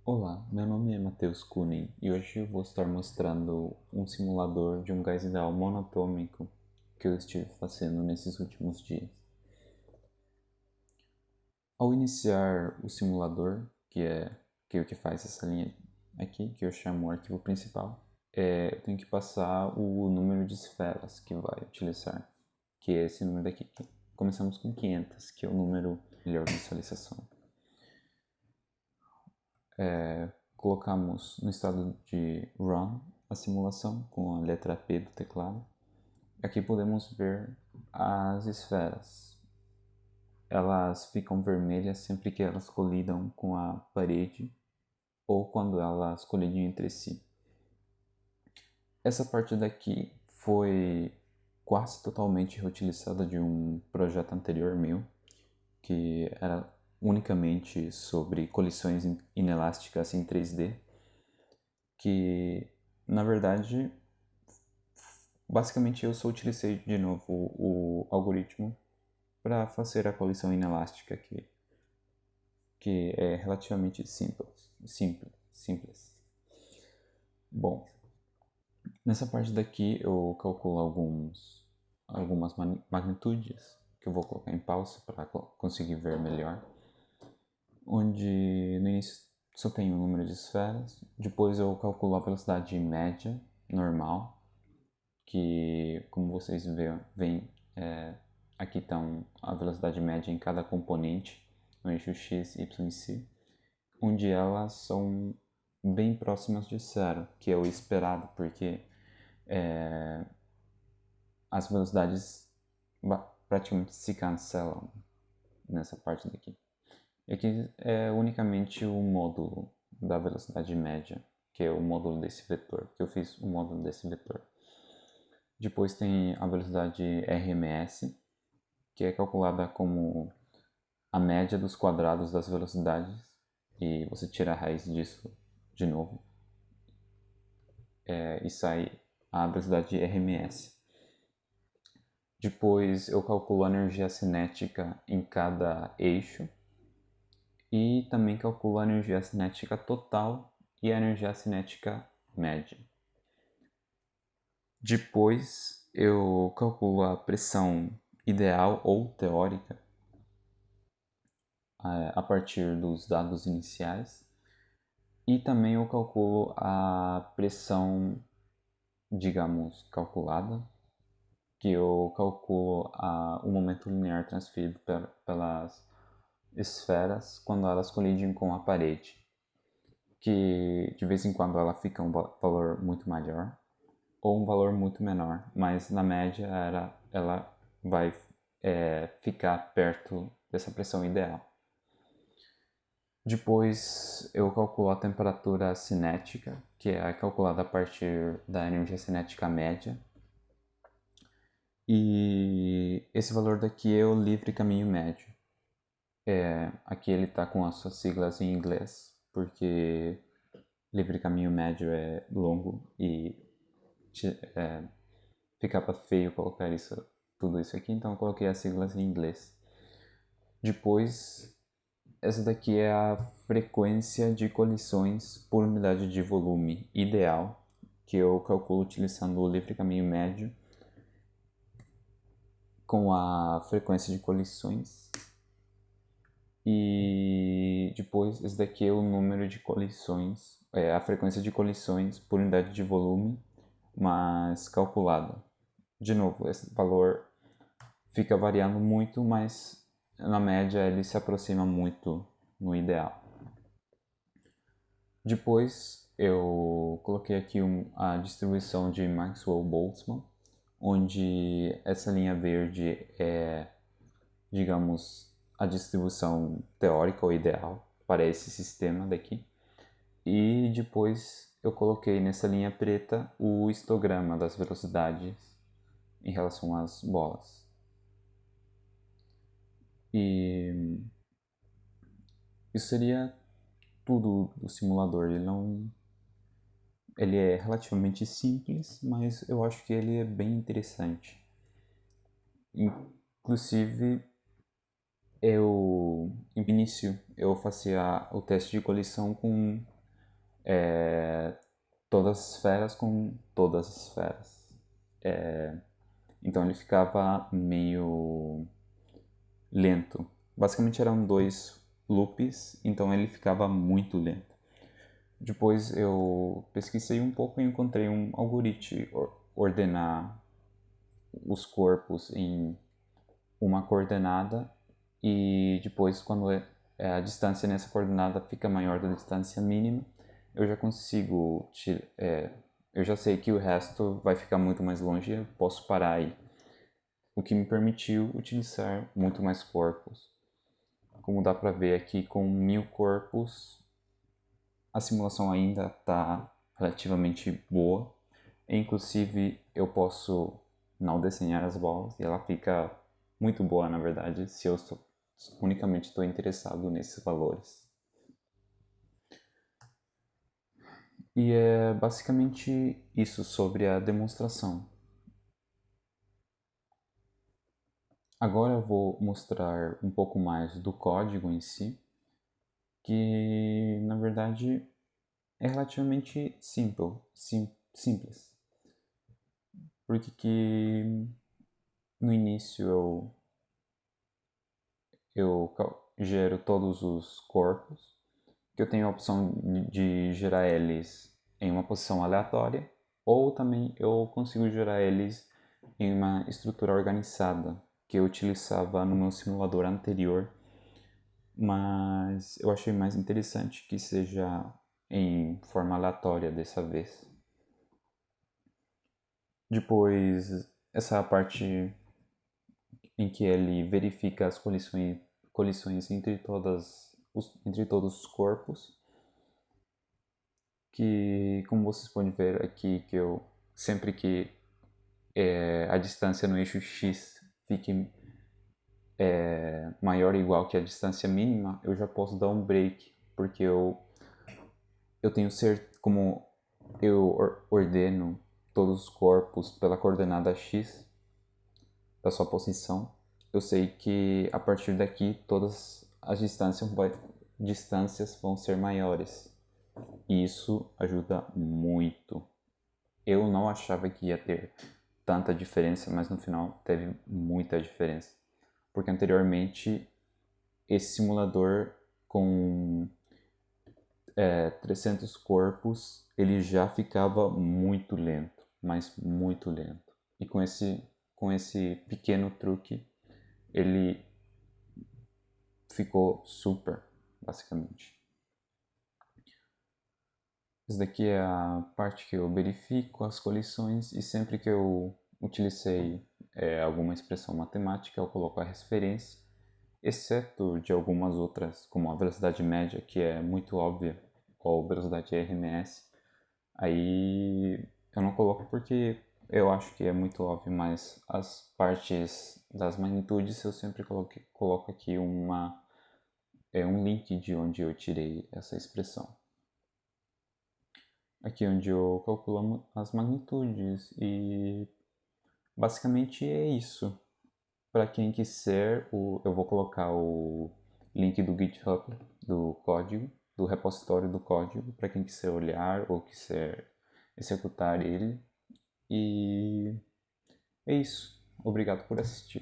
Olá, meu nome é Matheus Kunin e hoje eu vou estar mostrando um simulador de um gás ideal monatômico que eu estive fazendo nesses últimos dias. Ao iniciar o simulador, que é o que faz essa linha aqui, que eu chamo o arquivo principal, eu tenho que passar o número de esferas que vai utilizar, que é esse número daqui. Começamos com 500, que é o número melhor visualização. Colocamos no estado de Run a simulação com a letra P do teclado. Aqui podemos ver as esferas. Elas ficam vermelhas sempre que elas colidam com a parede ou quando elas colidem entre si. Essa parte daqui foi quase totalmente reutilizada de um projeto anterior meu, que era unicamente sobre colisões inelásticas em 3D, que na verdade basicamente eu só utilizei de novo o algoritmo para fazer a colisão inelástica que é relativamente simples. Bom, nessa parte daqui eu calculo algumas magnitudes que eu vou colocar em pausa para conseguir ver melhor, onde no início só tem o número de esferas, depois eu calculo a velocidade média normal, que como vocês veem aqui estão a velocidade média em cada componente no eixo x, y e c, onde elas são bem próximas de zero, que é o esperado, porque as velocidades praticamente se cancelam nessa parte daqui. E aqui é unicamente o módulo da velocidade média, que é o módulo desse vetor, que eu fiz o módulo desse vetor. Depois tem a velocidade RMS, que é calculada como a média dos quadrados das velocidades, e você tira a raiz disso de novo, e sai a velocidade de RMS. Depois eu calculo a energia cinética em cada eixo e também calculo a energia cinética total e a energia cinética média. Depois eu calculo a pressão ideal ou teórica a partir dos dados iniciais. E também eu calculo a pressão, digamos, calculada, que eu calculo o momento linear transferido pelas esferas quando elas colidem com a parede, que de vez em quando ela fica um valor muito maior ou um valor muito menor, mas na média ela vai ficar perto dessa pressão ideal. Depois eu calculo a temperatura cinética, que é calculada a partir da energia cinética média. E esse valor daqui é o livre caminho médio. Aqui ele está com as suas siglas em inglês, porque livre caminho médio é longo e ficava feio colocar tudo isso aqui, então eu coloquei as siglas em inglês. Depois, essa daqui é a frequência de colisões por unidade de volume ideal, que eu calculo utilizando o livre caminho médio com a frequência de colisões. E depois, esse daqui é o número de colisões, a frequência de colisões por unidade de volume, mas calculada. De novo, esse valor fica variando muito, mas na média ele se aproxima muito no ideal. Depois eu coloquei aqui a distribuição de Maxwell-Boltzmann, onde essa linha verde é, digamos, a distribuição teórica ou ideal para esse sistema daqui. E depois eu coloquei nessa linha preta o histograma das velocidades em relação às bolas. E isso seria tudo do simulador. Ele é relativamente simples, mas eu acho que ele é bem interessante. Inclusive, no início eu fazia o teste de colisão com todas as esferas com todas as esferas. Então ele ficava meio lento. Basicamente eram dois loops, então ele ficava muito lento. Depois eu pesquisei um pouco e encontrei um algoritmo ordenar os corpos em uma coordenada e depois quando a distância nessa coordenada fica maior da distância mínima, eu já consigo eu já sei que o resto vai ficar muito mais longe e eu posso parar aí, o que me permitiu utilizar muito mais corpos. Como dá para ver aqui, com 1000 corpos a simulação ainda está relativamente boa. Inclusive eu posso não desenhar as bolas e ela fica muito boa, na verdade, se eu unicamente estou interessado nesses valores. E é basicamente isso sobre a demonstração. Agora eu vou mostrar um pouco mais do código em si, que na verdade é relativamente simples. Porque que no início eu gero todos os corpos, que eu tenho a opção de gerar eles em uma posição aleatória, ou também eu consigo gerar eles em uma estrutura organizada, que eu utilizava no meu simulador anterior, mas eu achei mais interessante que seja em forma aleatória dessa vez. Depois, essa parte em que ele verifica as colisões entre todos os corpos, que como vocês podem ver aqui, que eu sempre que a distância no eixo X fique maior ou igual que a distância mínima, eu já posso dar um break, porque eu tenho certeza, como eu ordeno todos os corpos pela coordenada X da sua posição, eu sei que a partir daqui todas as distâncias vão ser maiores. E isso ajuda muito. Eu não achava que ia ter tanta diferença, mas no final teve muita diferença. Porque anteriormente esse simulador com 300 corpos, ele já ficava muito lento, mas muito lento. E com esse pequeno truque, ele ficou super, basicamente. Isso daqui é a parte que eu verifico as colisões e sempre que eu utilizei alguma expressão matemática, eu coloco a referência, exceto de algumas outras, como a velocidade média, que é muito óbvia, ou velocidade RMS. Aí eu não coloco porque eu acho que é muito óbvio, mas as partes das magnitudes eu sempre coloco aqui um link de onde eu tirei essa expressão. Aqui onde eu calculo as magnitudes e basicamente é isso. Para quem quiser, eu vou colocar o link do GitHub do código, do repositório do código, para quem quiser olhar ou quiser executar ele. E é isso. Obrigado por assistir.